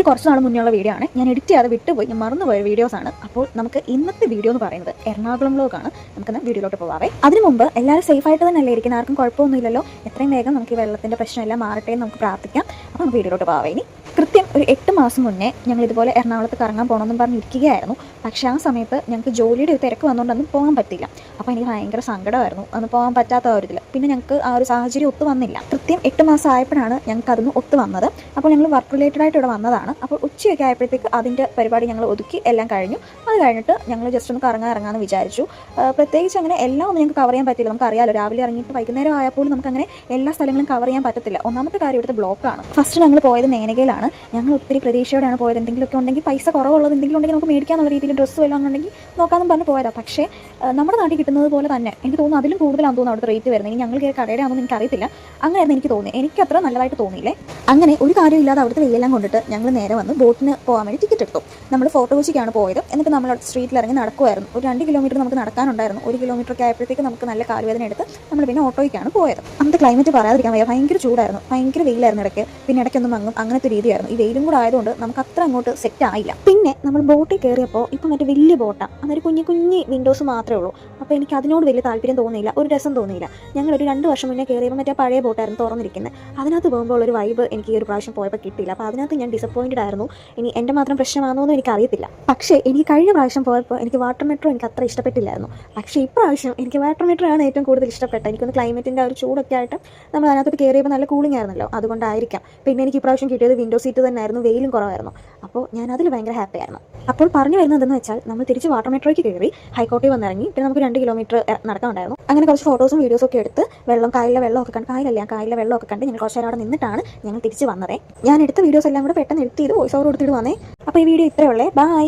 കുറച്ച് നാൾ മുന്നേയുള്ള വീഡിയോ ആണ്. ഞാൻ എഡിറ്റ് ചെയ്യാതെ വിട്ടുപോയി, ഞാൻ മറന്നുപോയ വീഡിയോസാണ്. അപ്പോൾ നമുക്ക് ഇന്നത്തെ വീഡിയോ എന്ന് പറയുന്നത് എറണാകുളം വ്ലോഗാണ്. നമുക്കിന്ന് വീഡിയോയിലോട്ട് പോകാവേ. അതിന് മുമ്പ് എല്ലാവരും സേഫായിട്ട് തന്നെയല്ലേ ഇരിക്കുന്നത്, ആർക്കും കുഴപ്പമൊന്നുമില്ലല്ലോ. എത്രയും വേഗം നമുക്ക് ഈ വെള്ളത്തിൻ്റെ പ്രശ്നമെല്ലാം മാറട്ടെ എന്ന് നമുക്ക് പ്രാർത്ഥിക്കാം. അപ്പോൾ നമുക്ക് വീഡിയോയിലോട്ട് പോകാവേ. ഇനി കൃത്യം ഒരു 8 മാസം മുന്നേ ഞങ്ങൾ ഇതുപോലെ എറണാകുളത്ത് കറങ്ങാൻ പോകണമെന്നും പറഞ്ഞിരിക്കുകയായിരുന്നു. പക്ഷേ ആ സമയത്ത് ഞങ്ങൾക്ക് ജോലിയുടെ ഒരു തിരക്ക് വന്നുകൊണ്ടൊന്നും പോകാൻ പറ്റില്ല. അപ്പോൾ എനിക്ക് ഭയങ്കര സങ്കടമായിരുന്നു അന്ന് പോകാൻ പറ്റാത്ത ഒരു ഇതിൽ. പിന്നെ ഞങ്ങൾക്ക് ആ ഒരു സാഹചര്യം ഒത്തു വന്നില്ല. കൃത്യം 8 മാസം ആയപ്പോഴാണ് ഞങ്ങൾക്ക് അതൊന്ന് ഒത്തു വന്നത്. അപ്പോൾ ഞങ്ങൾ വർക്ക് റിലേറ്റഡ് ആയിട്ട് ഇവിടെ വന്നതാണ്. അപ്പോൾ ഉച്ചയൊക്കെ ആയപ്പോഴത്തേക്ക് അതിൻ്റെ പരിപാടി ഞങ്ങൾ ഒതുക്കി എല്ലാം കഴിഞ്ഞു. അത് കഴിഞ്ഞിട്ട് ഞങ്ങൾ ജസ്റ്റ് ഒന്ന് ഇറങ്ങാമെന്ന് വിചാരിച്ചു. പ്രത്യേകിച്ച് അങ്ങനെ എല്ലാം ഒന്നും ഞങ്ങൾക്ക് കവർ ചെയ്യാൻ പറ്റില്ല. നമുക്കറിയാമല്ലോ, രാവിലെ ഇറങ്ങിയിട്ട് വൈകുന്നേരം ആയപ്പോഴും നമുക്കങ്ങനെ എല്ലാ സ്ഥലങ്ങളും കവർ ചെയ്യാൻ പറ്റത്തില്ല. ഒന്നാമത്തെ കാര്യം ഇവിടുത്തെ ബ്ലോക്കാണ്. ഫസ്റ്റ് ഞങ്ങൾ പോയത് മേനകയിലാണ്. ഞങ്ങൾ ഒത്തിരി പ്രതീക്ഷയോടെയാണ് പോയത്. എന്തെങ്കിലുമൊക്കെ ഉണ്ടെങ്കിൽ, പൈസ കുറവുള്ളത് എന്തെങ്കിലും ഉണ്ടെങ്കിൽ നമുക്ക് മേടിക്കാന്നുള്ള രീതിയിൽ ഡ്രസ്സ് വല്ലതും ഉണ്ടെങ്കിൽ നോക്കാമെന്ന് പറഞ്ഞ് പോയതാണ്. പക്ഷേ നമ്മുടെ നാട്ടിൽ കിട്ടുന്നത് പോലെ തന്നെ എനിക്ക് തോന്നുന്നു അതിലും കൂടുതലാണെന്ന് തോന്നുന്നു അവിടുത്തെ റേറ്റ് വരുന്നത്. ഇനി ഞങ്ങൾ കയറി കടയുടെ ആണെന്ന് എനിക്കറിയത്തില്ല. അങ്ങനെയായിരുന്നു എനിക്ക് തോന്നി. എനിക്കത്ര നല്ലതായിട്ട് തോന്നിയില്ലേ. അങ്ങനെ ഒരു കാര്യമില്ലാതെ അവിടുത്തെ വെയിലെല്ലാം കൊണ്ടിട്ട് ഞങ്ങൾ നേരെ വന്ന് ബോട്ടിന് പോകാൻ വേണ്ടി ടിക്കറ്റ് എടുത്തു. നമ്മൾ ഫോർട്ട് കൊച്ചിക്കാണ് പോയത്. എന്നിട്ട് നമ്മൾ സ്ട്രീറ്റിൽ ഇറങ്ങി നടക്കുമായിരുന്നു. ഒരു 2 കിലോമീറ്റർ നമുക്ക് നടക്കാനുണ്ടായിരുന്നു. 1 കിലോമീറ്ററൊക്കെ ആയപ്പോഴത്തേക്ക് നമുക്ക് നല്ല കാൽവേദന എടുത്ത് നമ്മൾ പിന്നെ ഓട്ടോയ്ക്കാണ് പോയത്. അന്നത്തെ ക്ലൈമറ്റ് പറയാതിരിക്കാൻ വയ്യ. ഭയങ്കര ചൂടായിരുന്നു, ഭയങ്കര വെയിലായിരുന്നു ഇടയ്ക്ക്. പിന്നെ ഇടയ്ക്കൊന്നും മങ്ങും, അങ്ങനത്തെ രീതിയായിരുന്നു. ഈ വെയിലും കൂടെ ആയതുകൊണ്ട് നമുക്ക് അത്ര അങ്ങോട്ട് സെറ്റ് ആയില്ല. പിന്നെ നമ്മൾ ബോട്ടിൽ കയറിയപ്പോൾ ഇപ്പം മറ്റേ വലിയ ബോട്ടാണ്, അതൊരു കുഞ്ഞു വിൻഡോസ് മാത്രമേ ഉള്ളൂ. അപ്പോൾ എനിക്ക് അതിനോട് വലിയ താല്പര്യം തോന്നിയില്ല, ഒരു രസം തോന്നിയില്ല. ഞങ്ങളൊരു 2 വർഷം മുന്നേ കയറിയപ്പോൾ മറ്റേ പഴയ ബോട്ടായിരുന്നു തുറന്നിരിക്കുന്നത്. അതിനകത്ത് പോകുമ്പോൾ ഒരു വൈബ് എനിക്ക് ഈ ഒരു പ്രാവശ്യം പോയപ്പോൾ കിട്ടിയില്ല. അപ്പോൾ അതിനകത്ത് ഞാൻ ഡിസപ്പോയിൻറ്റഡ് ആയിരുന്നു. ഇനി എൻ്റെ മാത്രം പ്രശ്നമാണോ എന്ന് എനിക്കറിയത്തില്ല. പക്ഷേ എനിക്ക് കഴിഞ്ഞ പ്രാവശ്യം പോയപ്പോൾ എനിക്ക് വാട്ടർ മെട്രോ എനിക്ക് അത്ര ഇഷ്ടപ്പെട്ടില്ലായിരുന്നു. പക്ഷേ ഇപ്രാവശ്യം എനിക്ക് വാട്ടർ മെട്രോ ആണ് ഏറ്റവും കൂടുതൽ ഇഷ്ടപ്പെട്ടത്. എനിക്കൊന്ന് ക്ലൈമറ്റിൻ്റെ ഒരു ചൂടൊക്കെ ആയിട്ട് നമ്മൾ അതിനകത്തോട്ട് കയറിയപ്പോൾ നല്ല കൂളിംഗ് ആയിരുന്നല്ലോ, അതുകൊണ്ടായിരിക്കാം. പിന്നെ എനിക്ക് ഇപ്രാവശ്യം കിട്ടിയത് വിൻഡോ സീറ്റ് തന്നെയായിരുന്നു, വെയിലും കുറവായിരുന്നു. അപ്പോൾ ഞാൻ അതിൽ ഭയങ്കര ഹാപ്പി ആയിരുന്നു. അപ്പോൾ പറഞ്ഞു വരുന്നത് എന്തെന്ന് വെച്ചാൽ നമ്മൾ തിരിച്ച് വാട്ടർ മെട്രോയ്ക്ക് കയറി ഹൈക്കോടതി വന്നിറങ്ങി. പിന്നെ നമുക്ക് 2 കിലോമീറ്റർ നടക്കാനുണ്ടായിരുന്നു. അങ്ങനെ കുറച്ച് ഫോട്ടോസും വീഡിയോസും ഒക്കെ എടുത്ത് കായലിലെ വെള്ളമൊക്കെ കണ്ട് ഞങ്ങൾ കുറച്ച് നേരം അവിടെ നിന്നിട്ടാണ് ഞങ്ങൾ തിരിച്ച് വന്നത്. ഞാൻ എടുത്ത വീഡിയോസ് എല്ലാം കൂടെ പെട്ടെന്ന് എഡിറ്റ് ചെയ്ത് വോയിസ് ഓവർ കൊടുത്തിട്ട് വന്നേ. അപ്പോൾ ഈ വീഡിയോ ഇത്രയേ ഉള്ളേ. ബൈ.